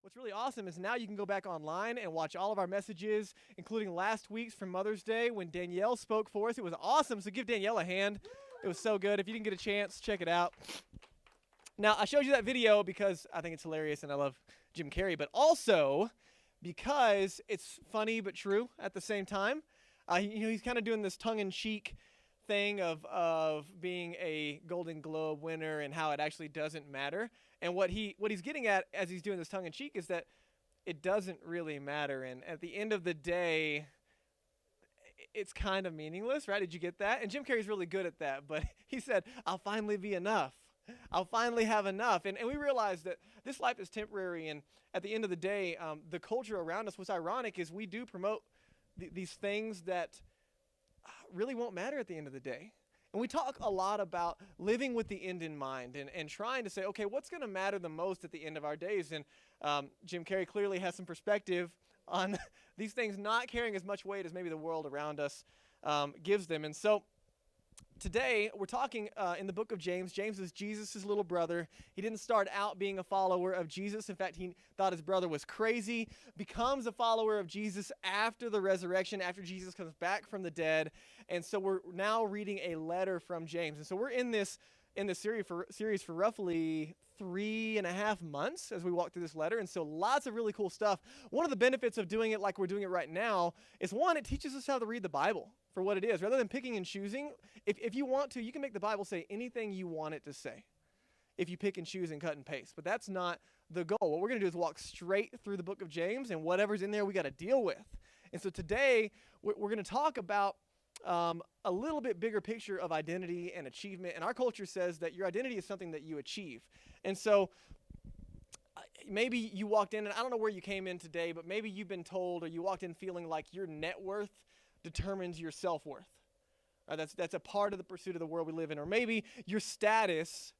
What's really awesome is now you can go back online and watch all of our messages, including last week's from Mother's Day when Danielle spoke for us. It was awesome, so give Danielle a hand. It was so good. If you didn't get a chance, check it out. Now, I showed you that video because I think it's hilarious and I love Jim Carrey, but also because it's funny but true at the same time. He's kind of doing this tongue-in-cheek thing of being a Golden Globe winner and how it actually doesn't matter. And what he's getting at as he's doing this tongue-in-cheek is that it doesn't really matter. And at the end of the day, it's kind of meaningless, right? Did you get that? And Jim Carrey's really good at that. But he said, I'll finally be enough. I'll finally have enough. And we realize that this life is temporary. And at the end of the day, the culture around us, what's ironic is we do promote these things that really won't matter at the end of the day. And we talk a lot about living with the end in mind and trying to say, okay, what's going to matter the most at the end of our days? And Jim Carrey clearly has some perspective on these things not carrying as much weight as maybe the world around us gives them. And so today we're talking in the book of James. James is Jesus' little brother. He didn't start out being a follower of Jesus. In fact, he thought his brother was crazy, becomes a follower of Jesus after the resurrection, after Jesus comes back from the dead. And so we're now reading a letter from James. And so we're in this series for roughly 3.5 months as we walk through this letter. And so lots of really cool stuff. One of the benefits of doing it like we're doing it right now is, one, it teaches us how to read the Bible for what it is. Rather than picking and choosing, if you want to, you can make the Bible say anything you want it to say if you pick and choose and cut and paste. But that's not the goal. What we're going to do is walk straight through the book of James, and whatever's in there we got to deal with. And so today we're going to talk about a little bit bigger picture of identity and achievement. And our culture says that your identity is something that you achieve. And so maybe you walked in, and I don't know where you came in today, but maybe you've been told, or you walked in feeling like your net worth determines your self-worth. That's a part of the pursuit of the world we live in. Or maybe your status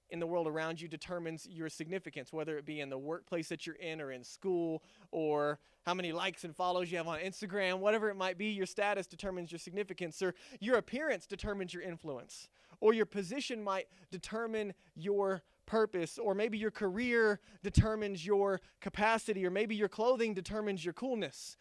in the world around you determines your significance, whether it be in the workplace that you're in or in school, or how many likes and follows you have on Instagram, whatever it might be. Your status determines your significance, or your appearance determines your influence, or your position might determine your purpose, or maybe your career determines your capacity, or maybe your clothing determines your coolness.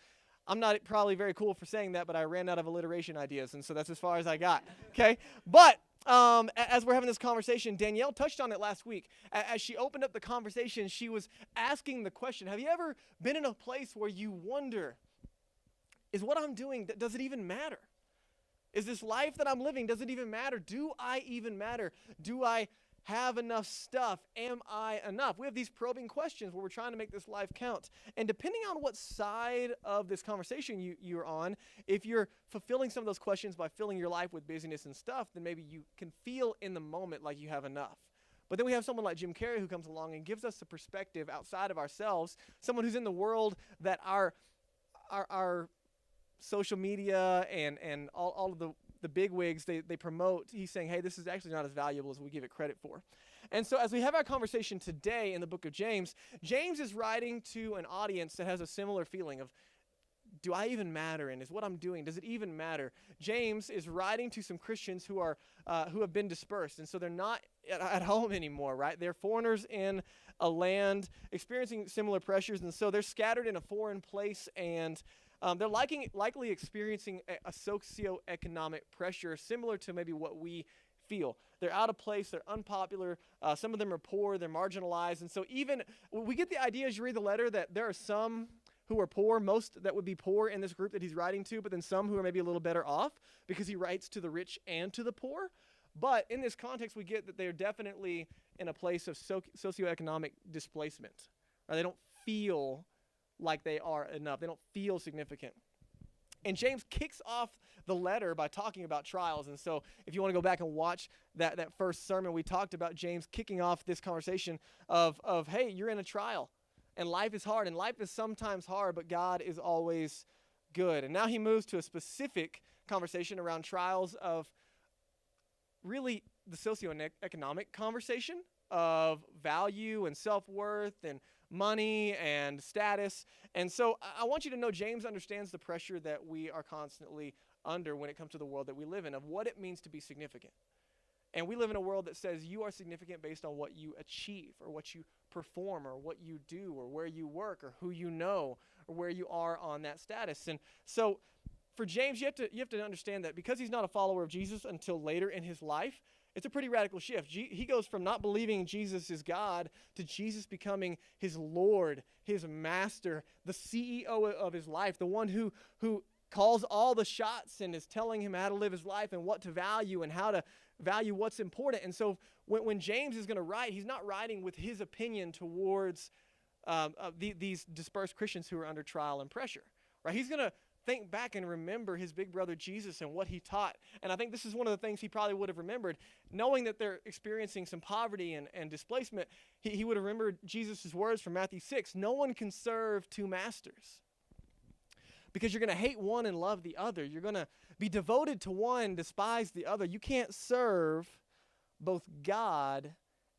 I'm not probably very cool for saying that, but I ran out of alliteration ideas, and so that's as far as I got, okay? But as we're having this conversation, Danielle touched on it last week. As she opened up the conversation, she was asking the question, have you ever been in a place where you wonder, is what I'm doing, does it even matter? Is this life that I'm living, does it even matter? Do I even matter? Do I have enough stuff? Am I enough? We have these probing questions where we're trying to make this life count. And depending on what side of this conversation you're on, if you're fulfilling some of those questions by filling your life with busyness and stuff, then maybe you can feel in the moment like you have enough. But then we have someone like Jim Carrey who comes along and gives us a perspective outside of ourselves, someone who's in the world that our social media and all of the big wigs, they promote. He's saying, hey, this is actually not as valuable as we give it credit for. And so as we have our conversation today in the book of James, James is writing to an audience that has a similar feeling of, do I even matter? And is what I'm doing, does it even matter? James is writing to some Christians who have been dispersed. And so they're not at home anymore, right? They're foreigners in a land experiencing similar pressures. And so they're scattered in a foreign place, and they're likely experiencing a socioeconomic pressure similar to maybe what we feel. They're out of place. They're unpopular. Some of them are poor. They're marginalized. And so even we get the idea as you read the letter that there are some who are poor, most that would be poor in this group that he's writing to, but then some who are maybe a little better off because he writes to the rich and to the poor. But in this context, we get that they're definitely in a place of socioeconomic displacement. Right? They don't feel like they are enough. They don't feel significant. And James kicks off the letter by talking about trials. And so if you want to go back and watch that first sermon, we talked about James kicking off this conversation of hey, you're in a trial, and life is hard, and life is sometimes hard, but God is always good. And now he moves to a specific conversation around trials of really the socioeconomic conversation of value and self-worth and money and status. And so I want you to know James understands the pressure that we are constantly under when it comes to the world that we live in, of what it means to be significant. And we live in a world that says you are significant based on what you achieve or what you perform or what you do or where you work or who you know or where you are on that status. And so for James, you have to understand that because he's not a follower of Jesus until later in his life, it's a pretty radical shift. He goes from not believing Jesus is God to Jesus becoming his Lord, his master, the CEO of his life, the one who calls all the shots and is telling him how to live his life and what to value and how to value what's important. And so when James is going to write, he's not writing with his opinion towards these dispersed Christians who are under trial and pressure, right? He's going to think back and remember his big brother Jesus and what he taught. And I think this is one of the things he probably would have remembered. Knowing that they're experiencing some poverty and displacement, he would have remembered Jesus' words from Matthew 6. No one can serve two masters, because you're going to hate one and love the other. You're going to be devoted to one, despise the other. You can't serve both God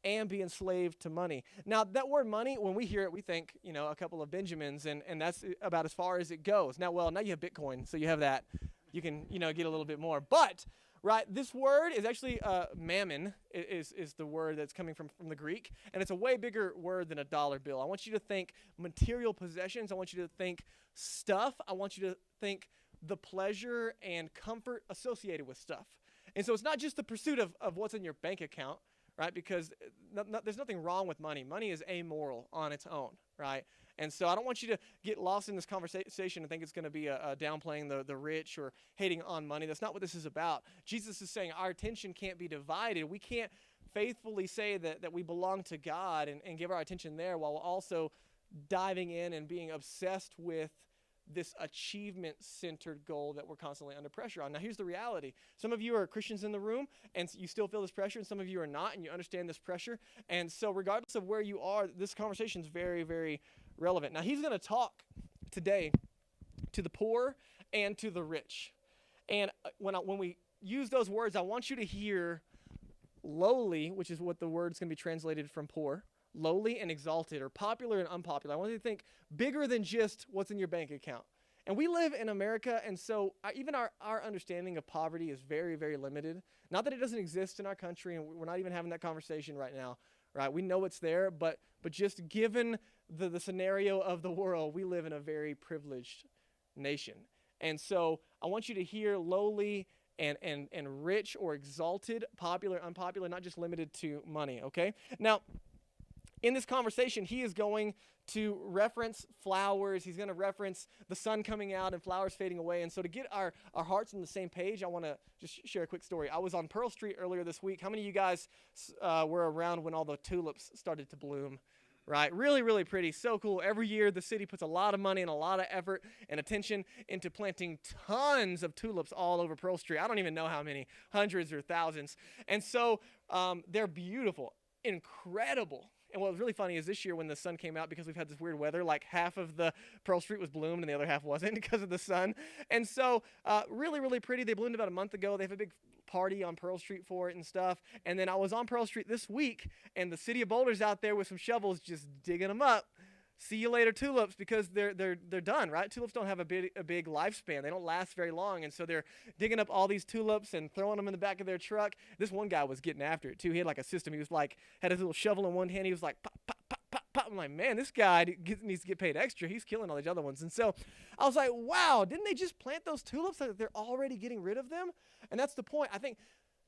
and be enslaved to money. Now, that word money, when we hear it, we think, a couple of Benjamins, and that's about as far as it goes. Now you have Bitcoin, so you have that. You can, get a little bit more. But, right, this word is actually mammon is the word that's coming from the Greek, and it's a way bigger word than a dollar bill. I want you to think material possessions. I want you to think stuff. I want you to think the pleasure and comfort associated with stuff. And so it's not just the pursuit of what's in your bank account, right? Because there's nothing wrong with money. Money is amoral on its own, right? And so I don't want you to get lost in this conversation and think it's going to be a downplaying the rich or hating on money. That's not what this is about. Jesus is saying our attention can't be divided. We can't faithfully say that we belong to God and give our attention there while also diving in and being obsessed with this achievement-centered goal that we're constantly under pressure on. Now, here's the reality. Some of you are Christians in the room, and you still feel this pressure, and some of you are not, and you understand this pressure. And so regardless of where you are, this conversation is very, very relevant. Now, he's going to talk today to the poor and to the rich. And when we use those words, I want you to hear lowly, which is what the word's going to be translated from poor, lowly and exalted, or popular and unpopular. I want you to think bigger than just what's in your bank account. And we live in America, and so even our understanding of poverty is very, very limited. Not that it doesn't exist in our country, and we're not even having that conversation right now, right? We know it's there, but just given the scenario of the world, we live in a very privileged nation. And so I want you to hear lowly and rich or exalted, popular, unpopular, not just limited to money, okay? Now, in this conversation, he is going to reference flowers. He's going to reference the sun coming out and flowers fading away. And so to get our hearts on the same page, I want to just share a quick story. I was on Pearl Street earlier this week. How many of you guys were around when all the tulips started to bloom? Right? Really, really pretty. So cool. Every year, the city puts a lot of money and a lot of effort and attention into planting tons of tulips all over Pearl Street. I don't even know how many, hundreds or thousands. And so they're beautiful, incredible. And what was really funny is this year when the sun came out, because we've had this weird weather, like half of the Pearl Street was bloomed and the other half wasn't because of the sun. And so really, really pretty. They bloomed about a month ago. They have a big party on Pearl Street for it and stuff. And then I was on Pearl Street this week, and the city of Boulder's out there with some shovels just digging them up. See you later, tulips, because they're done, right? Tulips don't have a big lifespan. They don't last very long, and so they're digging up all these tulips and throwing them in the back of their truck. This one guy was getting after it too. He had like a system. He was like had his little shovel in one hand. He was like pop, pop, pop, pop, pop. I'm like, man, this guy needs to get paid extra. He's killing all these other ones. And so I was like, wow, didn't they just plant those tulips? They're already getting rid of them. And that's the point. I think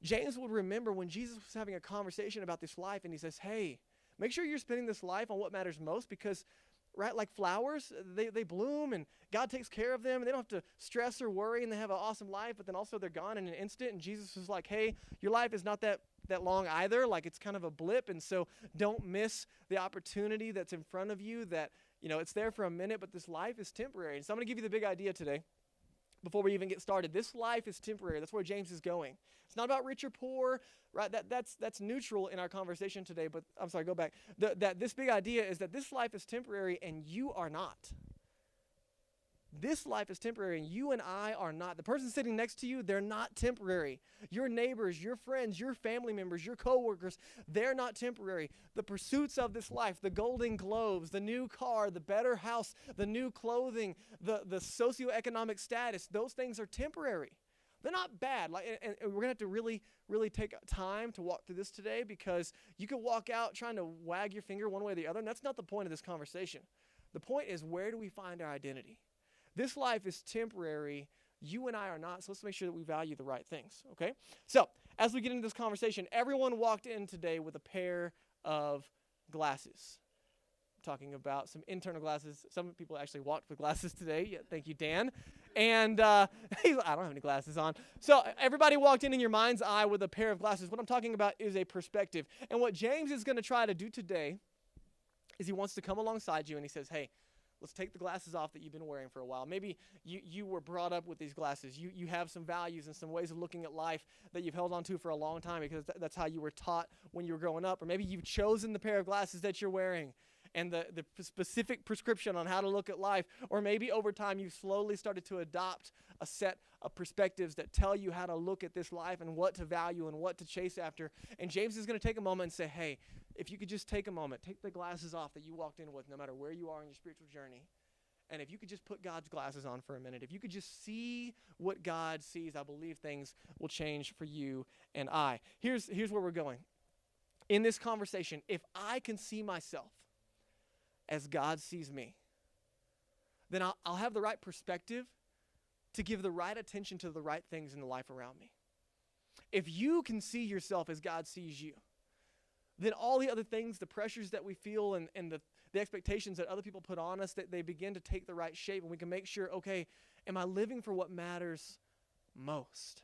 James would remember when Jesus was having a conversation about this life, and he says, hey, make sure you're spending this life on what matters most, because, right, like flowers, they bloom, and God takes care of them, and they don't have to stress or worry, and they have an awesome life, but then also they're gone in an instant. And Jesus was like, hey, your life is not that long either. Like, it's kind of a blip, and so don't miss the opportunity that's in front of you, that, it's there for a minute, but this life is temporary. And so I'm going to give you the big idea today before we even get started. This life is temporary. That's where James is going. It's not about rich or poor, right? That's neutral in our conversation today, but I'm sorry, go back. This big idea is that this life is temporary and you are not. This life is temporary and you and I are not. The person sitting next to you, they're not temporary. Your neighbors, your friends, your family members, your coworkers, they're not temporary. The pursuits of this life, the Golden Globes, the new car, the better house, the new clothing, the socioeconomic status, those things are temporary. They're not bad. And we're going to have to really, really take time to walk through this today, because you could walk out trying to wag your finger one way or the other, and that's not the point of this conversation. The point is, where do we find our identity? This life is temporary. You and I are not, so let's make sure that we value the right things, okay? So, as we get into this conversation, everyone walked in today with a pair of glasses. I'm talking about some internal glasses. Some people actually walked with glasses today. Yeah, thank you, Dan. And I don't have any glasses on. So everybody walked in your mind's eye with a pair of glasses. What I'm talking about is a perspective. And what James is going to try to do today is he wants to come alongside you and he says, hey, let's take the glasses off that you've been wearing for a while. Maybe you were brought up with these glasses. You have some values and some ways of looking at life that you've held on to for a long time because that's how you were taught when you were growing up. Or maybe you've chosen the pair of glasses that you're wearing and the specific prescription on how to look at life. Or maybe over time you've slowly started to adopt a set of perspectives that tell you how to look at this life and what to value and what to chase after. And James is going to take a moment and say, hey, if you could just take a moment, take the glasses off that you walked in with, no matter where you are in your spiritual journey. And if you could just put God's glasses on for a minute, if you could just see what God sees, I believe things will change for you and I. Here's where we're going. In this conversation, if I can see myself as God sees me, then I'll have the right perspective to give the right attention to the right things in the life around me. If you can see yourself as God sees you, then all the other things, the pressures that we feel and the expectations that other people put on us, that they begin to take the right shape, and we can make sure, okay, am I living for what matters most?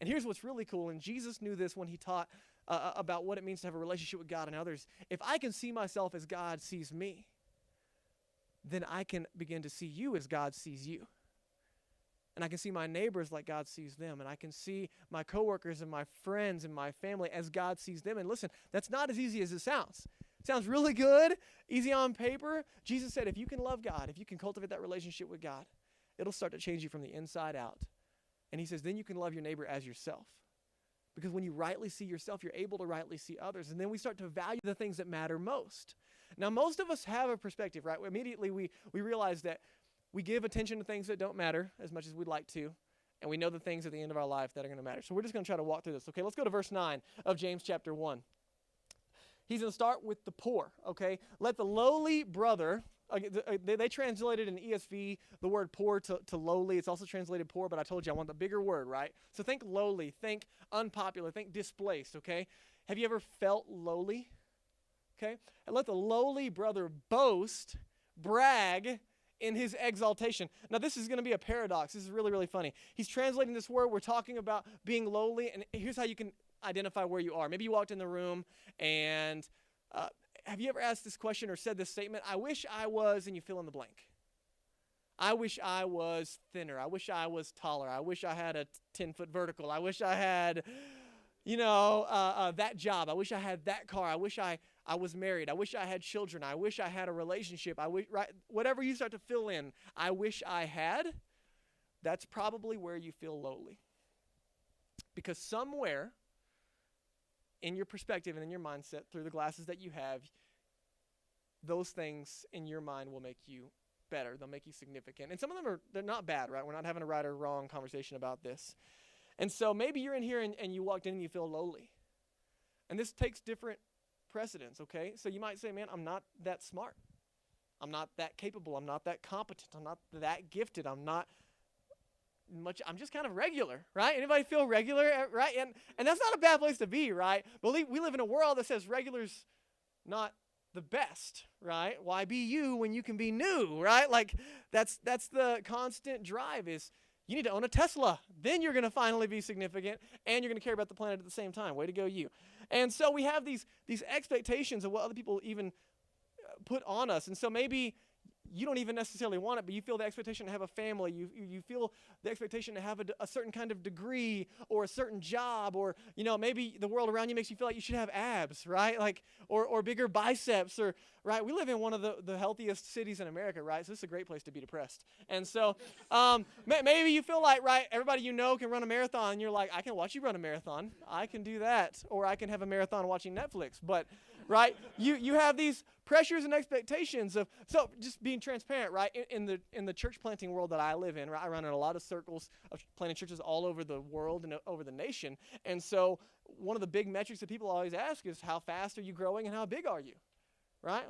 And here's what's really cool, and Jesus knew this when he taught about what it means to have a relationship with God and others. If I can see myself as God sees me, then I can begin to see you as God sees you. And I can see my neighbors like God sees them. And I can see my coworkers and my friends and my family as God sees them. And listen, that's not as easy as it sounds. It sounds really good, easy on paper. Jesus said, if you can love God, if you can cultivate that relationship with God, it'll start to change you from the inside out. And he says, then you can love your neighbor as yourself. Because when you rightly see yourself, you're able to rightly see others. And then we start to value the things that matter most. Now, most of us have a perspective, right? Immediately we realize that we give attention to things that don't matter as much as we'd like to, and we know the things at the end of our life that are going to matter. So we're just going to try to walk through this. Okay, let's go to verse 9 of James chapter 1. He's going to start with the poor, okay? Let the lowly brother, they translated in ESV the word poor to lowly. It's also translated poor, but I told you I want the bigger word, right? So think lowly, think unpopular, think displaced, okay? Have you ever felt lowly? Okay? And let the lowly brother boast, brag in his exaltation. Now, this is going to be a paradox. This is really, really funny. He's translating this word. We're talking about being lowly, and here's how you can identify where you are. Maybe you walked in the room, and have you ever asked this question or said this statement, I wish I was, and you fill in the blank. I wish I was thinner. I wish I was taller. I wish I had a 10-foot vertical. I wish I had, that job. I wish I had that car. I wish I was married. I wish I had children. I wish I had a relationship. Whatever you start to fill in, I wish I had, that's probably where you feel lowly. Because somewhere in your perspective and in your mindset, through the glasses that you have, those things in your mind will make you better. They'll make you significant. And some of them they're not bad, right? We're not having a right or wrong conversation about this. And so maybe you're in here and you walked in and you feel lowly. And this takes different precedence, okay? So you might say, man, I'm not that smart. I'm not that capable. I'm not that competent. I'm not that gifted. I'm just kind of regular, right? Anybody feel regular, right? And that's not a bad place to be, right? But we live in a world that says regular's not the best, right? Why be you when you can be new, right? Like that's the constant drive is you need to own a Tesla. Then you're going to finally be significant and you're going to care about the planet at the same time. Way to go, you. And so we have these expectations of what other people even put on us. And so maybe you don't even necessarily want it, but you feel the expectation to have a family. You feel the expectation to have a certain kind of degree or a certain job, or maybe the world around you makes you feel like you should have abs, right? Like or bigger biceps, or right. We live in one of the healthiest cities in America, right? So this is a great place to be depressed. And so maybe you feel like, right, everybody can run a marathon, and you're like, I can watch you run a marathon. I can do that, or I can have a marathon watching Netflix. But right? You have these pressures and expectations of, so just being transparent, right? In the church planting world that I live in, right? I run in a lot of circles of planting churches all over the world and over the nation. And so one of the big metrics that people always ask is, how fast are you growing and how big are you, right?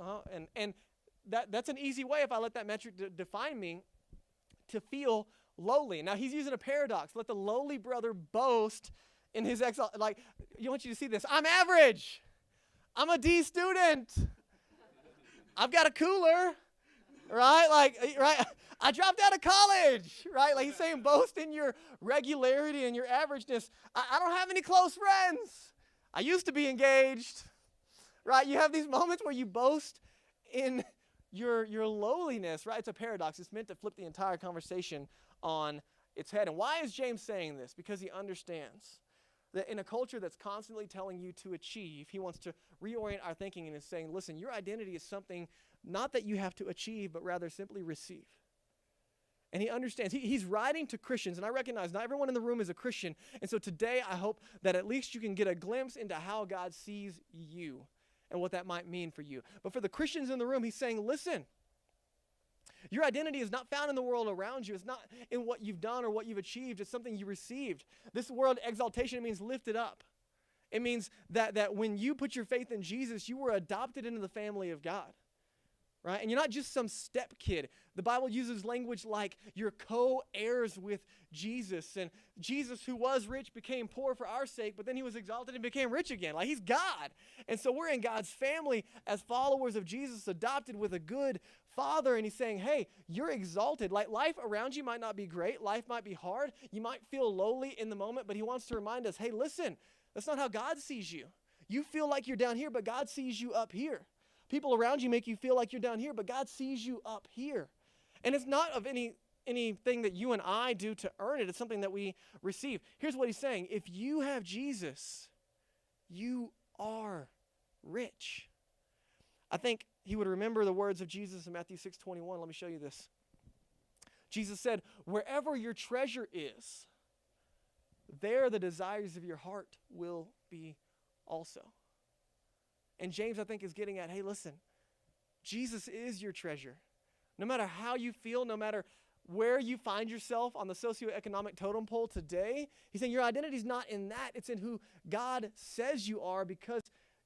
And that's an easy way, if I let that metric define me, to feel lowly. Now he's using a paradox. Let the lowly brother boast in his exile. Like, you want you to see this. I'm average. I'm a D student. I've got a cooler, right? Like, right? I dropped out of college, right? Like he's saying, boast in your regularity and your averageness. I don't have any close friends. I used to be engaged, right? You have these moments where you boast in your lowliness, right? It's a paradox. It's meant to flip the entire conversation on its head. And why is James saying this? Because he understands that in a culture that's constantly telling you to achieve, he wants to reorient our thinking and is saying, listen, your identity is something not that you have to achieve, but rather simply receive. And he understands. He's writing to Christians, and I recognize not everyone in the room is a Christian. And so today I hope that at least you can get a glimpse into how God sees you and what that might mean for you. But for the Christians in the room, he's saying, listen, your identity is not found in the world around you. It's not in what you've done or what you've achieved. It's something you received. This word exaltation means lifted up. It means that when you put your faith in Jesus, you were adopted into the family of God, right? And you're not just some step kid. The Bible uses language like you're co-heirs with Jesus. And Jesus, who was rich, became poor for our sake, but then he was exalted and became rich again. Like, he's God. And so we're in God's family as followers of Jesus, adopted with a good Father. And he's saying, hey, you're exalted. Like, life around you might not be great. Life might be hard. You might feel lowly in the moment, but he wants to remind us, hey, listen, that's not how God sees you. You feel like you're down here, but God sees you up here. People around you make you feel like you're down here, but God sees you up here. And it's not of anything that you and I do to earn it. It's something that we receive. Here's what he's saying. If you have Jesus, you are rich. I think he would remember the words of Jesus in Matthew 6:21. Let me show you this. Jesus said, wherever your treasure is, there the desires of your heart will be also. And James, I think, is getting at, hey, listen, Jesus is your treasure. No matter how you feel, no matter where you find yourself on the socioeconomic totem pole today, he's saying your identity is not in that. It's in who God says you are, because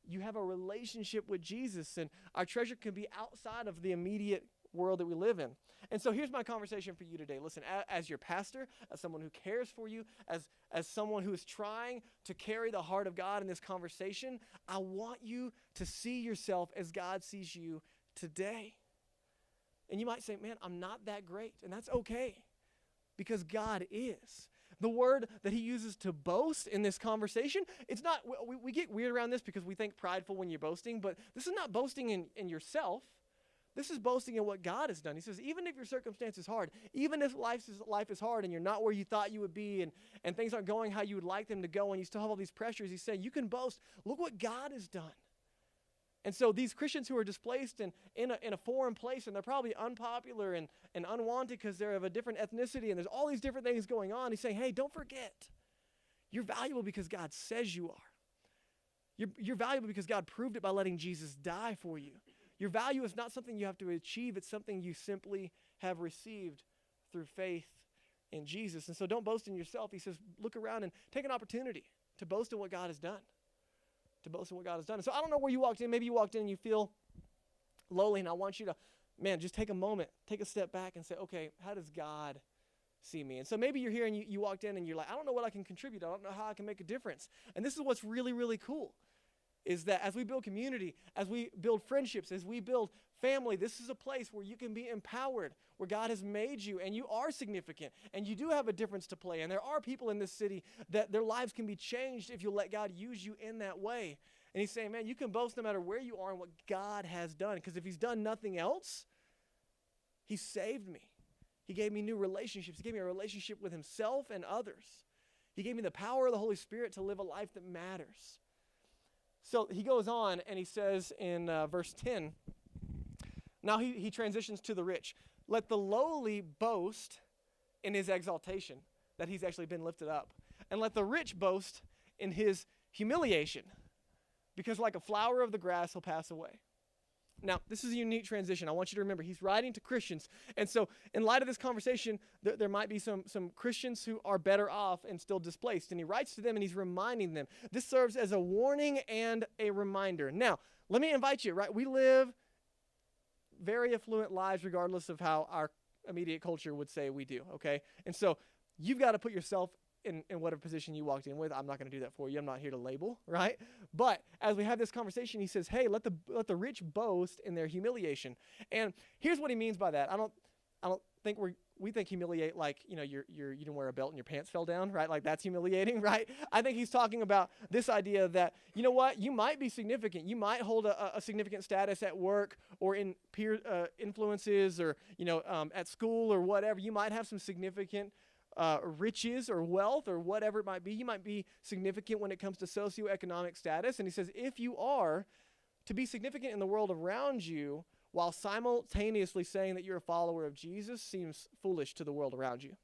you have a relationship with Jesus. And our treasure can be outside of the immediate world that we live in. And so here's my conversation for you today. Listen, as your pastor, as someone who cares for you, as someone who is trying to carry the heart of God in this conversation, I want you to see yourself as God sees you today. And you might say, man, I'm not that great. And that's okay, because God is. The word that he uses to boast in this conversation, it's not, we get weird around this because we think prideful when you're boasting, but this is not boasting in yourself. This is boasting in what God has done. He says, even if your circumstance is hard, even if life is hard and you're not where you thought you would be, and things aren't going how you would like them to go, and you still have all these pressures, he's saying, you can boast. Look what God has done. And so these Christians who are displaced in a foreign place, and they're probably unpopular and unwanted because they're of a different ethnicity, and there's all these different things going on, he's saying, hey, don't forget, you're valuable because God says you are. You're valuable because God proved it by letting Jesus die for you. Your value is not something you have to achieve. It's something you simply have received through faith in Jesus. And so don't boast in yourself. He says, look around and take an opportunity to boast in what God has done. To boast in what God has done. And so I don't know where you walked in. Maybe you walked in and you feel lowly, and I want you to, man, just take a moment, take a step back and say, okay, how does God see me? And so maybe you're here and you walked in and you're like, I don't know what I can contribute. I don't know how I can make a difference. And this is what's really, really cool, is that as we build community, as we build friendships, as we build family, this is a place where you can be empowered, where God has made you, and you are significant, and you do have a difference to play. And there are people in this city that their lives can be changed if you let God use you in that way. And he's saying, man, you can boast no matter where you are and what God has done. Because if he's done nothing else, he saved me. He gave me new relationships. He gave me a relationship with himself and others. He gave me the power of the Holy Spirit to live a life that matters. So he goes on and he says in verse 10, now he transitions to the rich. Let the lowly boast in his exaltation, that he's actually been lifted up. And let the rich boast in his humiliation, because like a flower of the grass, he'll pass away. Now, this is a unique transition. I want you to remember he's writing to Christians. And so in light of this conversation, there might be some Christians who are better off and still displaced. And he writes to them and he's reminding them. This serves as a warning and a reminder. Now, let me invite you, right? We live very affluent lives regardless of how our immediate culture would say we do, okay? And so you've got to put yourself in whatever position you walked in with. I'm not going to do that for you. I'm not here to label, right? But as we have this conversation, he says, hey, let the rich boast in their humiliation. And here's what he means by that. I don't think we think humiliate like, you didn't wear a belt and your pants fell down, right? Like that's humiliating, right? I think he's talking about this idea that, you know what, you might be significant. You might hold a significant status at work or in peer influences or, at school or whatever. You might have some significant riches or wealth or whatever it might be. You might be significant when it comes to socioeconomic status. And he says, if you are, to be significant in the world around you while simultaneously saying that you're a follower of Jesus seems foolish to the world around you.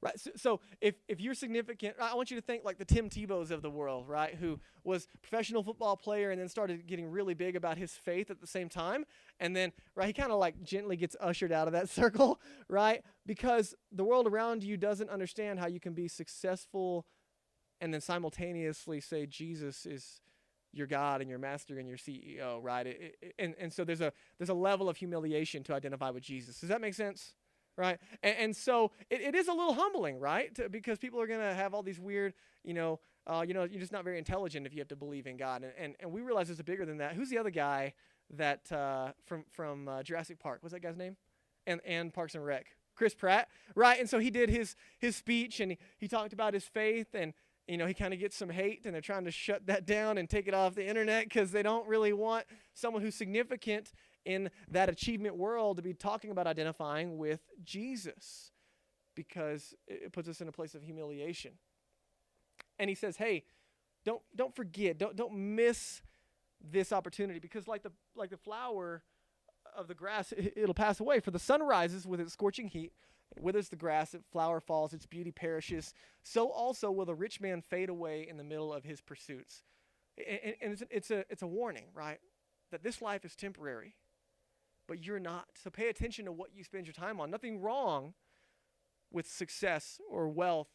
Right, so if you're significant, I want you to think like the Tim Tebows of the world, right, who was a professional football player and then started getting really big about his faith at the same time. And then, right, he kind of like gently gets ushered out of that circle, right, because the world around you doesn't understand how you can be successful and then simultaneously say Jesus is your God and your master and your CEO, right? And so there's a level of humiliation to identify with Jesus. Does that make sense? Right? And so it is a little humbling, right? Because people are going to have all these weird, you're just not very intelligent if you have to believe in God. And we realize it's bigger than that. Who's the other guy that from Jurassic Park? What's that guy's name? And Parks and Rec. Chris Pratt, right? And so he did his speech and he talked about his faith and, he kind of gets some hate and they're trying to shut that down and take it off the internet because they don't really want someone who's significant in that achievement world to be talking about identifying with Jesus because it puts us in a place of humiliation. And he says, hey, don't forget, don't miss this opportunity because like the flower of the grass, it'll pass away. For the sun rises with its scorching heat, it withers the grass, its flower falls, its beauty perishes. So also will the rich man fade away in the middle of his pursuits. And it's a warning, right? That this life is temporary. But you're not. So pay attention to what you spend your time on. Nothing wrong with success or wealth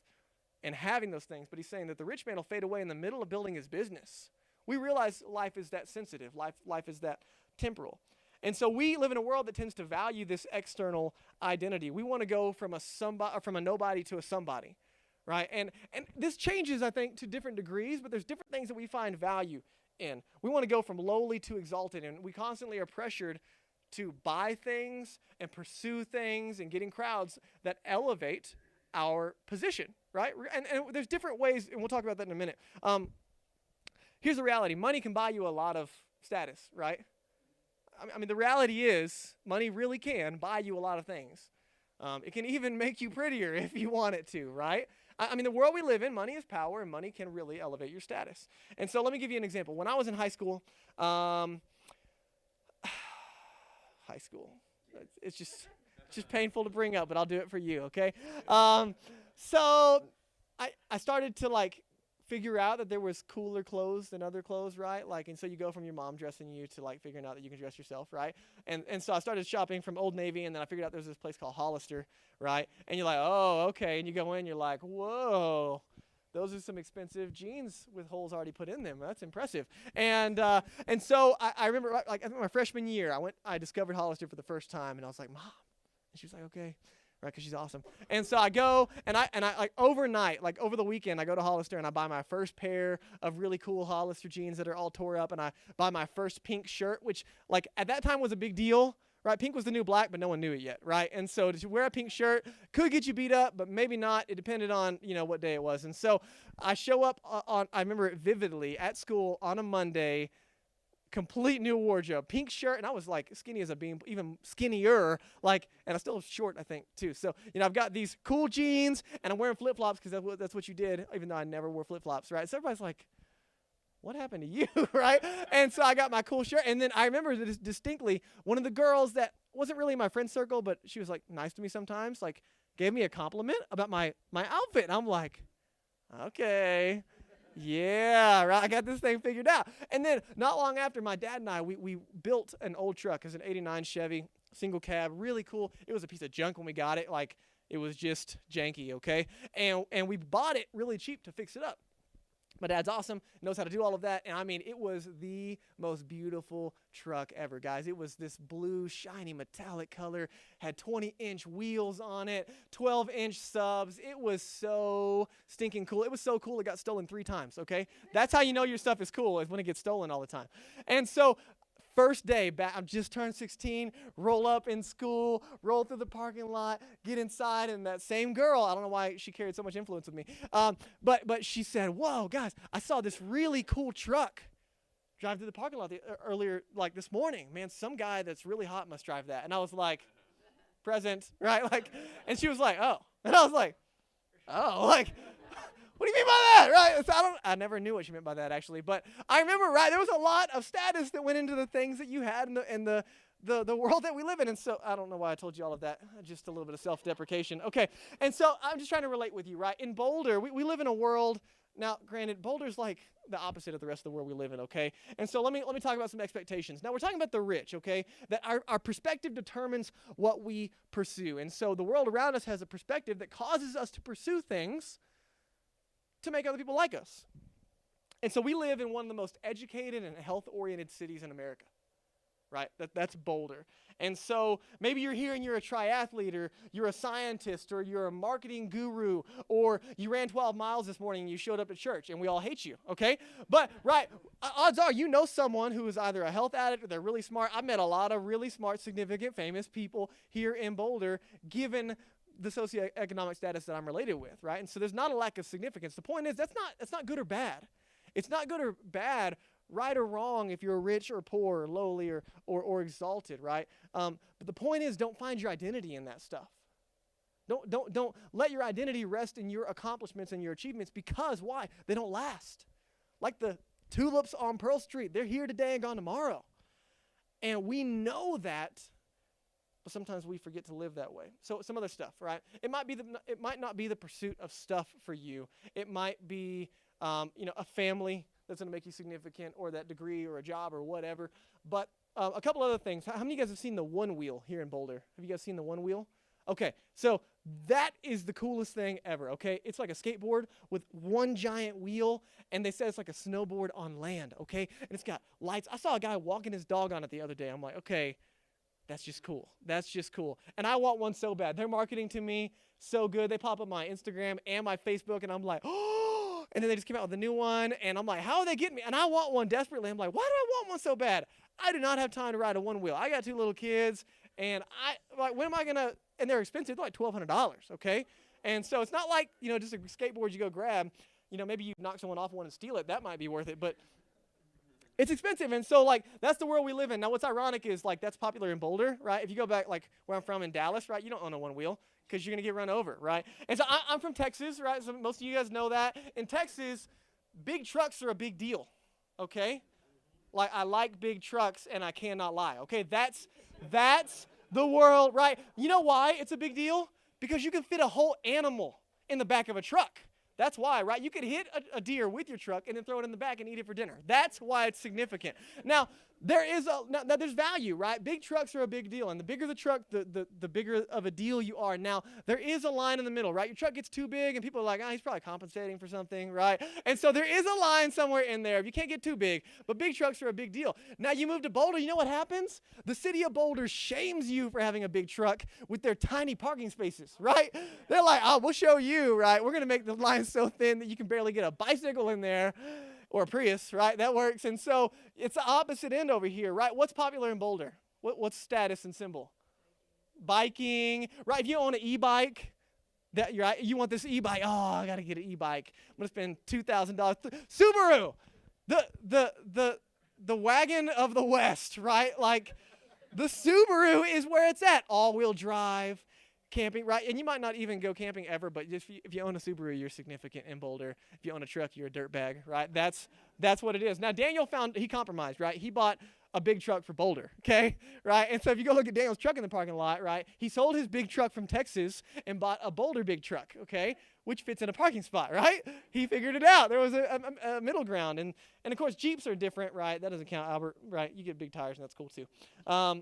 and having those things. But he's saying that the rich man will fade away in the middle of building his business. We realize life is that sensitive. Life is that temporal. And so we live in a world that tends to value this external identity. We want to go from a nobody to a somebody, right? And this changes, I think, to different degrees, but there's different things that we find value in. We want to go from lowly to exalted, and we constantly are pressured to buy things and pursue things and get in crowds that elevate our position, right? And there's different ways, and we'll talk about that in a minute. Here's the reality. Money can buy you a lot of status, right? I mean, the reality is money really can buy you a lot of things. It can even make you prettier if you want it to, right? I mean, the world we live in, money is power, and money can really elevate your status. And so let me give you an example. When I was in high school, it's just painful to bring up, but I'll do it for you, okay? So I started to figure out that there was cooler clothes than other clothes, right? And so you go from your mom dressing you to figuring out that you can dress yourself, right? And so I started shopping from Old Navy, and then I figured out there's this place called Hollister, right? And you're like, oh, okay. And you go in, you're like, whoa, those are some expensive jeans with holes already put in them. That's impressive. And so I remember, I think my freshman year, I discovered Hollister for the first time, and I was like, Mom. And she was like, okay. Right, because she's awesome. And so I go, and I overnight, over the weekend, I go to Hollister, and I buy my first pair of really cool Hollister jeans that are all tore up, and I buy my first pink shirt, which, at that time was a big deal, right? Pink was the new black, but no one knew it yet, right? And so to wear a pink shirt could get you beat up, but maybe not. It depended on, what day it was. And so I show up I remember it vividly, at school on a Monday, complete new wardrobe, pink shirt, and I was skinny as a bean, even skinnier, and I still short, I think, too. So, I've got these cool jeans, and I'm wearing flip-flops because that's what you did, even though I never wore flip-flops, right? So everybody's like, what happened to you, right? And so I got my cool shirt, and then I remember distinctly one of the girls that wasn't really in my friend circle, but she was nice to me sometimes, gave me a compliment about my outfit, and I'm like, okay. Yeah, right. I got this thing figured out. And then not long after, my dad and I, we built an old truck. It's an 89 Chevy, single cab, really cool. It was a piece of junk when we got it. Like, it was just janky, okay? And we bought it really cheap to fix it up. My dad's awesome, knows how to do all of that. And I mean, it was the most beautiful truck ever, guys. It was this blue, shiny, metallic color, had 20-inch wheels on it, 12-inch subs. It was so stinking cool. It was so cool it got stolen 3 times, okay? That's how you know your stuff is cool, is when it gets stolen all the time. And so first day back, I'm just turned 16, roll up in school, roll through the parking lot, get inside, and that same girl, I don't know why she carried so much influence with me, but she said, whoa, guys, I saw this really cool truck drive through the parking lot earlier, like this morning. Man, some guy that's really hot must drive that. And I was like, present, right? Like, and she was like, oh. And I was like, oh, like, what do you mean by that, right? So I never knew what she meant by that, actually. But I remember, right, there was a lot of status that went into the things that you had in the world that we live in. And so I don't know why I told you all of that. Just a little bit of self-deprecation. Okay, and so I'm just trying to relate with you, right? In Boulder, we live in a world. Now, granted, Boulder's like the opposite of the rest of the world we live in, okay? And so let me talk about some expectations. Now, we're talking about the rich, okay? That our perspective determines what we pursue. And so the world around us has a perspective that causes us to pursue things to make other people like us. And so we live in one of the most educated and health-oriented cities in America, right? That's Boulder. And so maybe you're here and you're a triathlete, or you're a scientist, or you're a marketing guru, or you ran 12 miles this morning and you showed up at church, and we all hate you, okay? But, right, odds are you know someone who is either a health addict or they're really smart. I've met a lot of really smart, significant, famous people here in Boulder, given the socioeconomic status that I'm related with, right? And so there's not a lack of significance. The point is, that's not good or bad. It's not good or bad, right or wrong, if you're rich or poor or lowly or exalted, right? But the point is, don't find your identity in that stuff. Don't let your identity rest in your accomplishments and your achievements, because why? They don't last. Like the tulips on Pearl Street, they're here today and gone tomorrow. And we know that, but sometimes we forget to live that way. So some other stuff, right? It might not be the pursuit of stuff for you. It might be, a family that's going to make you significant, or that degree, or a job, or whatever. But a couple other things. How many of you guys have seen the One Wheel here in Boulder? Have you guys seen the One Wheel? Okay, so that is the coolest thing ever, okay? It's like a skateboard with one giant wheel, and they said it's like a snowboard on land, okay? And it's got lights. I saw a guy walking his dog on it the other day. I'm like, okay, that's just cool. That's just cool. And I want one so bad. They're marketing to me so good. They pop up my Instagram and my Facebook, and I'm like, oh, and then they just came out with a new one, and I'm like, how are they getting me? And I want one desperately. I'm like, why do I want one so bad? I do not have time to ride a one wheel. I got 2 little kids, and when am I going to, and they're expensive. They're like $1,200, okay? And so it's not like, just a skateboard you go grab. Maybe you knock someone off one and steal it. That might be worth it, but it's expensive. And so, that's the world we live in. Now, what's ironic is, that's popular in Boulder, right? If you go back, where I'm from in Dallas, right, you don't own a one wheel because you're going to get run over, right? And so I'm from Texas, right? So most of you guys know that. In Texas, big trucks are a big deal, okay? I like big trucks, and I cannot lie, okay? That's the world, right? You know why it's a big deal? Because you can fit a whole animal in the back of a truck. That's why, right? You could hit a deer with your truck and then throw it in the back and eat it for dinner. That's why it's significant. Now, there's value, right? Big trucks are a big deal, and the bigger the truck, the bigger of a deal you are. Now, there is a line in the middle, right? Your truck gets too big, and people are like, he's probably compensating for something, right? And so there is a line somewhere in there. You can't get too big, but big trucks are a big deal. Now, you move to Boulder, you know what happens? The city of Boulder shames you for having a big truck with their tiny parking spaces, right? They're like, we'll show you, right? We're going to make the line so thin that you can barely get a bicycle in there. Or a Prius, right? That works. And so it's the opposite end over here, right? What's popular in Boulder? What's status and symbol? Biking, right? If you own an e-bike, you want this e-bike. Oh, I got to get an e-bike. I'm going to spend $2,000. Subaru, the wagon of the West, right? The Subaru is where it's at. All-wheel drive. Camping, right? And you might not even go camping ever, but if you own a Subaru, you're significant in Boulder. If you own a truck, you're a dirtbag, right? That's what it is. Now, Daniel he compromised, right? He bought a big truck for Boulder, okay? Right? And so if you go look at Daniel's truck in the parking lot, right? He sold his big truck from Texas and bought a Boulder big truck, okay? which fits in a parking spot, right? He figured it out. There was a middle ground. And of course, Jeeps are different, right? That doesn't count, Albert, right? You get big tires, and that's cool too. Where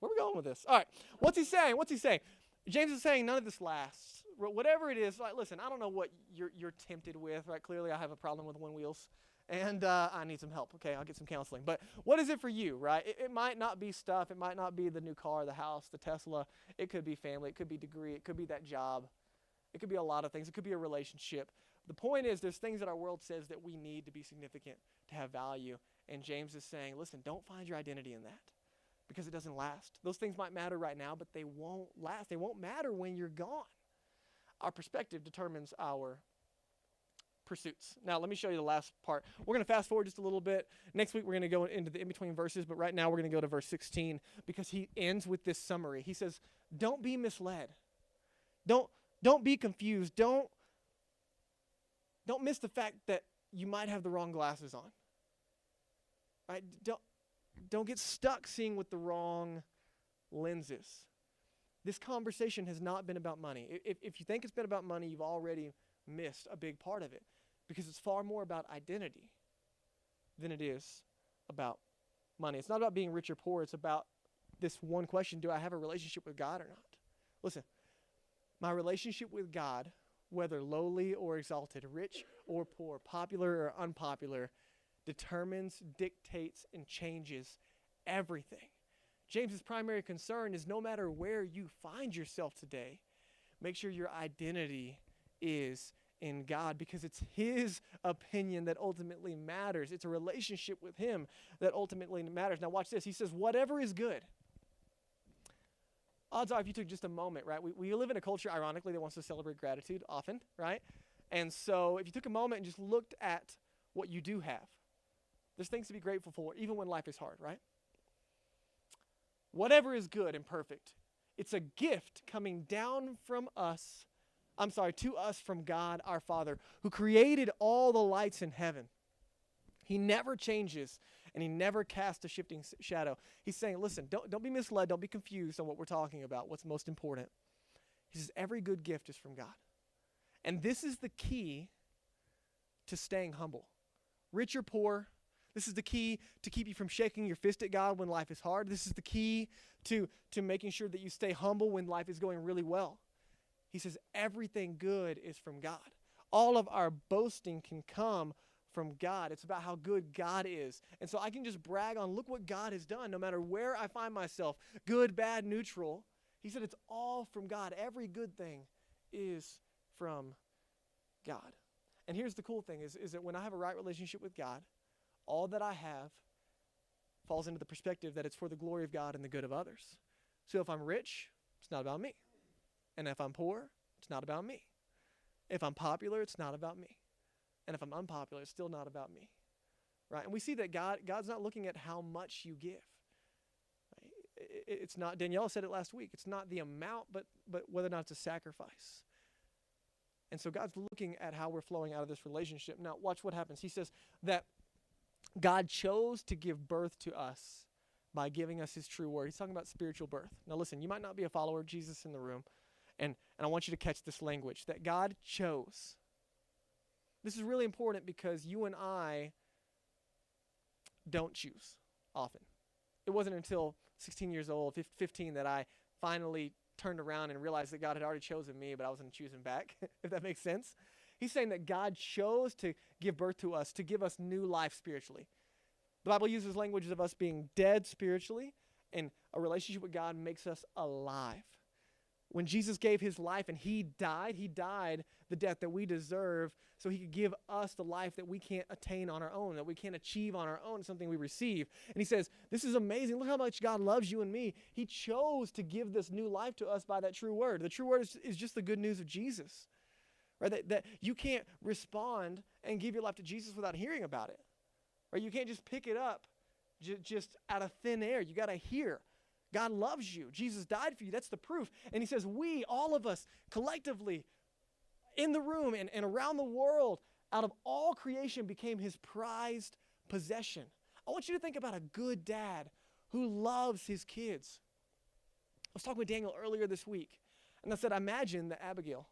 are we going with this? All right. What's he saying? James is saying none of this lasts. Whatever it is, like, listen, I don't know what you're tempted with, right? Clearly, I have a problem with one wheels, and I need some help. Okay, I'll get some counseling. But what is it for you, right? It might not be stuff. It might not be the new car, the house, the Tesla. It could be family. It could be degree. It could be that job. It could be a lot of things. It could be a relationship. The point is, there's things that our world says that we need to be significant, to have value. And James is saying, listen, don't find your identity in that, because it doesn't last. Those things might matter right now, but they won't last. They won't matter when you're gone. Our perspective determines our pursuits. Now, let me show you the last part. We're going to fast forward just a little bit. Next week, we're going to go into the in-between verses, but right now we're going to go to verse 16 because he ends with this summary. He says, don't be misled. Don't be confused. Don't miss the fact that you might have the wrong glasses on. Right? Don't get stuck seeing with the wrong lenses. This conversation has not been about money. If you think it's been about money, you've already missed a big part of it, because it's far more about identity than it is about money. It's not about being rich or poor. It's about this one question: do I have a relationship with God or not? Listen, my relationship with God, whether lowly or exalted, rich or poor, popular or unpopular, determines, dictates, and changes everything. James's primary concern is no matter where you find yourself today, make sure your identity is in God, because it's his opinion that ultimately matters. It's a relationship with him that ultimately matters. Now watch this. He says, whatever is good. Odds are, if you took just a moment, right? We live in a culture, ironically, that wants to celebrate gratitude often, right? And so if you took a moment and just looked at what you do have, there's things to be grateful for, even when life is hard, right? Whatever is good and perfect, it's a gift coming down from us, to us from God our Father, who created all the lights in heaven. He never changes, and he never casts a shifting shadow. He's saying, listen, don't be misled, don't be confused on what we're talking about, what's most important. He says, every good gift is from God. And this is the key to staying humble. Rich or poor, this is the key to keep you from shaking your fist at God when life is hard. This is the key to making sure that you stay humble when life is going really well. He says everything good is from God. All of our boasting can come from God. It's about how good God is. And so I can just brag on, look what God has done, no matter where I find myself, good, bad, neutral. He said it's all from God. Every good thing is from God. And here's the cool thing is that when I have a right relationship with God, all that I have falls into the perspective that it's for the glory of God and the good of others. So if I'm rich, it's not about me. And if I'm poor, it's not about me. If I'm popular, it's not about me. And if I'm unpopular, it's still not about me. Right? And we see that God's not looking at how much you give. Right? It's not, Danielle said it last week, it's not the amount, but whether or not it's a sacrifice. And so God's looking at how we're flowing out of this relationship. Now, watch what happens. He says that God chose to give birth to us by giving us his true word. He's talking about spiritual birth. Now listen, you might not be a follower of Jesus in the room, and I want you to catch this language, that God chose. This is really important because you and I don't choose often. It wasn't until 16 years old, 15, that I finally turned around and realized that God had already chosen me, but I wasn't choosing back, if that makes sense. He's saying that God chose to give birth to us, to give us new life spiritually. The Bible uses language of us being dead spiritually, and a relationship with God makes us alive. When Jesus gave his life and he died the death that we deserve so he could give us the life that we can't attain on our own, that we can't achieve on our own, something we receive. And he says, this is amazing. Look how much God loves you and me. He chose to give this new life to us by that true word. The true word is just the good news of Jesus. Right? That you can't respond and give your life to Jesus without hearing about it. Or you can't just pick it up just out of thin air. You got to hear. God loves you. Jesus died for you. That's the proof. And he says we, all of us, collectively, in the room and around the world, out of all creation, became his prized possession. I want you to think about a good dad who loves his kids. I was talking with Daniel earlier this week, and I said, imagine that Abigail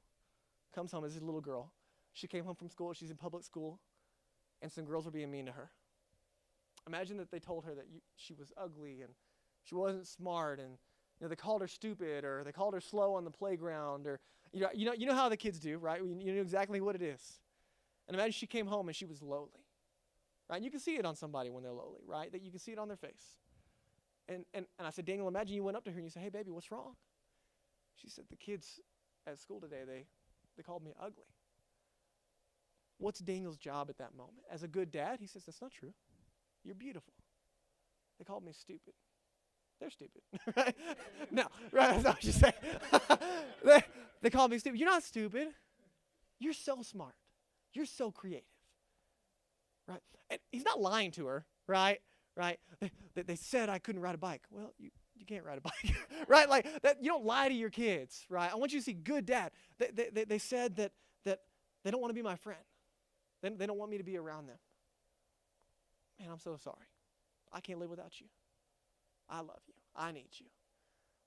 comes home as a little girl. She came home from school. She's in public school, and some girls were being mean to her. Imagine that they told her that she was ugly and she wasn't smart, and they called her stupid, or they called her slow on the playground, or you know how the kids do, right? You know exactly what it is. And imagine she came home and she was lowly, right? And you can see it on somebody when they're lowly, right? That you can see it on their face. And I said, Daniel, imagine you went up to her and you said, hey, baby, what's wrong? She said, the kids at school today, they called me ugly. What's Daniel's job at that moment? As a good dad, he says, that's not true. You're beautiful. They called me stupid. They're stupid, right? No, right, that's not what you say. They called me stupid. You're not stupid. You're so smart. You're so creative, right? And he's not lying to her, right? Right? They said I couldn't ride a bike. Well, you can't ride a bike, right? Like that. You don't lie to your kids, right? I want you to see good dad. They said that they don't want to be my friend. They don't want me to be around them. Man, I'm so sorry. I can't live without you. I love you. I need you.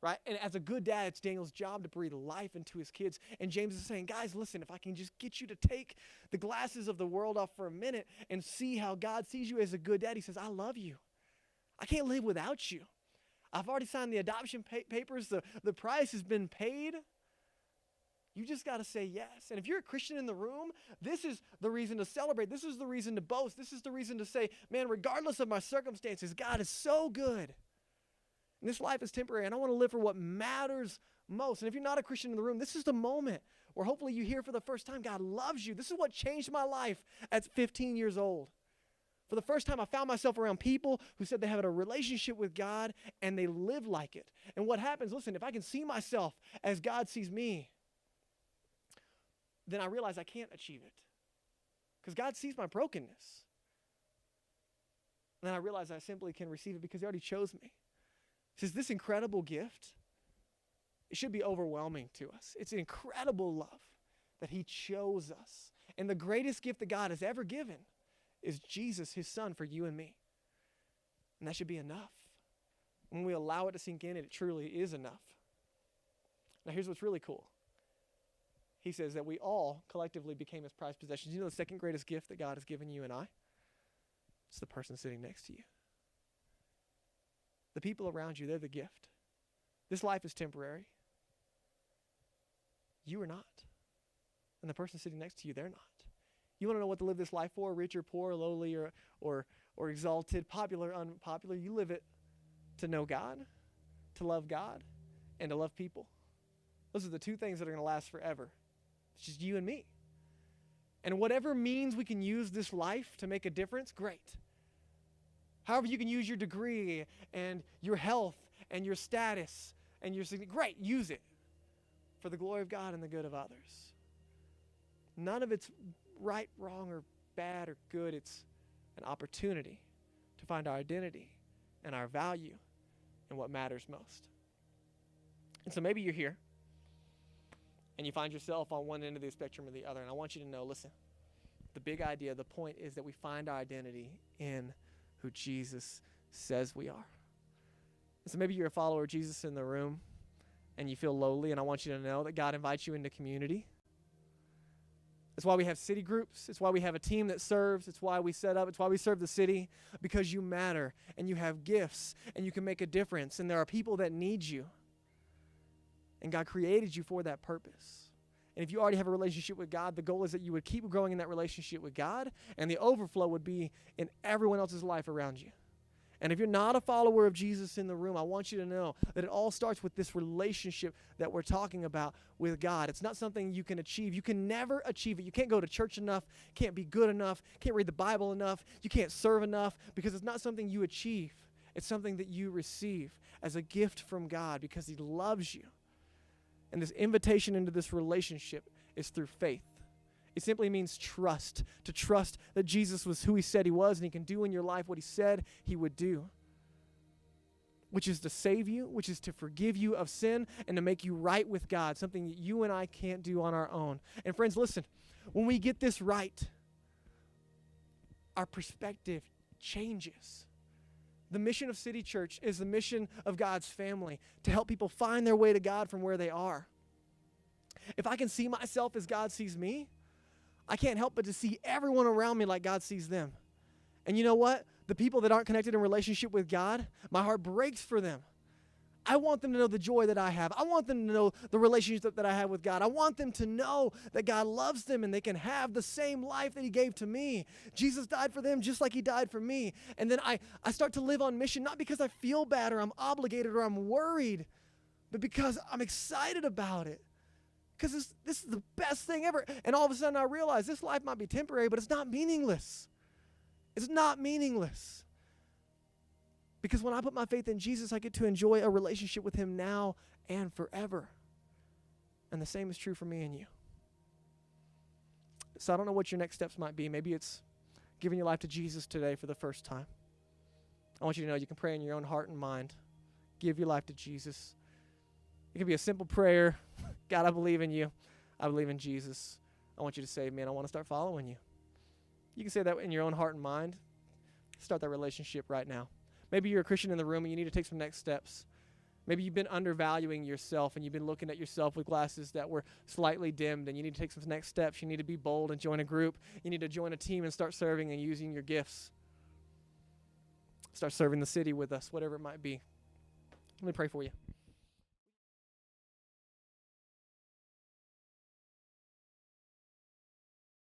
Right? And as a good dad, it's Daniel's job to breathe life into his kids. And James is saying, guys, listen, if I can just get you to take the glasses of the world off for a minute and see how God sees you as a good dad, he says, I love you. I can't live without you. I've already signed the adoption papers. The price has been paid. You just got to say yes. And if you're a Christian in the room, this is the reason to celebrate. This is the reason to boast. This is the reason to say, man, regardless of my circumstances, God is so good. And this life is temporary, and I want to live for what matters most. And if you're not a Christian in the room, this is the moment where hopefully you hear for the first time, God loves you. This is what changed my life at 15 years old. For the first time, I found myself around people who said they have a relationship with God, and they live like it. And what happens, listen, if I can see myself as God sees me, then I realize I can't achieve it. Because God sees my brokenness. And then I realize I simply can receive it because he already chose me. He says, this incredible gift, it should be overwhelming to us. It's an incredible love that he chose us. And the greatest gift that God has ever given is Jesus, his son, for you and me. And that should be enough. When we allow it to sink in, it truly is enough. Now here's what's really cool. He says that we all collectively became his prized possessions. You know the second greatest gift that God has given you and I? It's the person sitting next to you. The people around you, they're the gift. This life is temporary. You are not. And the person sitting next to you, they're not. You want to know what to live this life for? Rich or poor, lowly or exalted, popular, unpopular? You live it to know God, to love God, and to love people. Those are the two things that are going to last forever. It's just you and me. And whatever means we can use this life to make a difference, great. However you can use your degree and your health and your status and your great, use it for the glory of God and the good of others. None of it's right, wrong, or bad or good. It's an opportunity to find our identity and our value and what matters most. And so maybe you're here and you find yourself on one end of the spectrum or the other. And I want you to know, listen, the big idea, the point is that we find our identity in who Jesus says we are. And so maybe you're a follower of Jesus in the room and you feel lowly, and I want you to know that God invites you into community. It's why we have city groups. It's why we have a team that serves. It's why we set up. It's why we serve the city, because you matter and you have gifts and you can make a difference, and there are people that need you. And God created you for that purpose. And if you already have a relationship with God, the goal is that you would keep growing in that relationship with God, and the overflow would be in everyone else's life around you. And if you're not a follower of Jesus in the room, I want you to know that it all starts with this relationship that we're talking about with God. It's not something you can achieve. You can never achieve it. You can't go to church enough, can't be good enough, can't read the Bible enough, you can't serve enough, because it's not something you achieve. It's something that you receive as a gift from God because he loves you. And this invitation into this relationship is through faith. It simply means trust, to trust that Jesus was who he said he was and he can do in your life what he said he would do, which is to save you, which is to forgive you of sin and to make you right with God, something that you and I can't do on our own. And friends, listen, when we get this right, our perspective changes. The mission of City Church is the mission of God's family, to help people find their way to God from where they are. If I can see myself as God sees me, I can't help but to see everyone around me like God sees them. And you know what? The people that aren't connected in relationship with God, my heart breaks for them. I want them to know the joy that I have. I want them to know the relationship that I have with God. I want them to know that God loves them and they can have the same life that he gave to me. Jesus died for them just like he died for me. And then I start to live on mission, not because I feel bad or I'm obligated or I'm worried, but because I'm excited about it. Because this is the best thing ever. And all of a sudden I realize this life might be temporary, but it's not meaningless. It's not meaningless. Because when I put my faith in Jesus, I get to enjoy a relationship with him now and forever. And the same is true for me and you. So I don't know what your next steps might be. Maybe it's giving your life to Jesus today for the first time. I want you to know you can pray in your own heart and mind. Give your life to Jesus. It can be a simple prayer. God, I believe in you. I believe in Jesus. I want you to say, man, I want to start following you. You can say that in your own heart and mind. Start that relationship right now. Maybe you're a Christian in the room and you need to take some next steps. Maybe you've been undervaluing yourself and you've been looking at yourself with glasses that were slightly dimmed, and you need to take some next steps. You need to be bold and join a group. You need to join a team and start serving and using your gifts. Start serving the city with us, whatever it might be. Let me pray for you.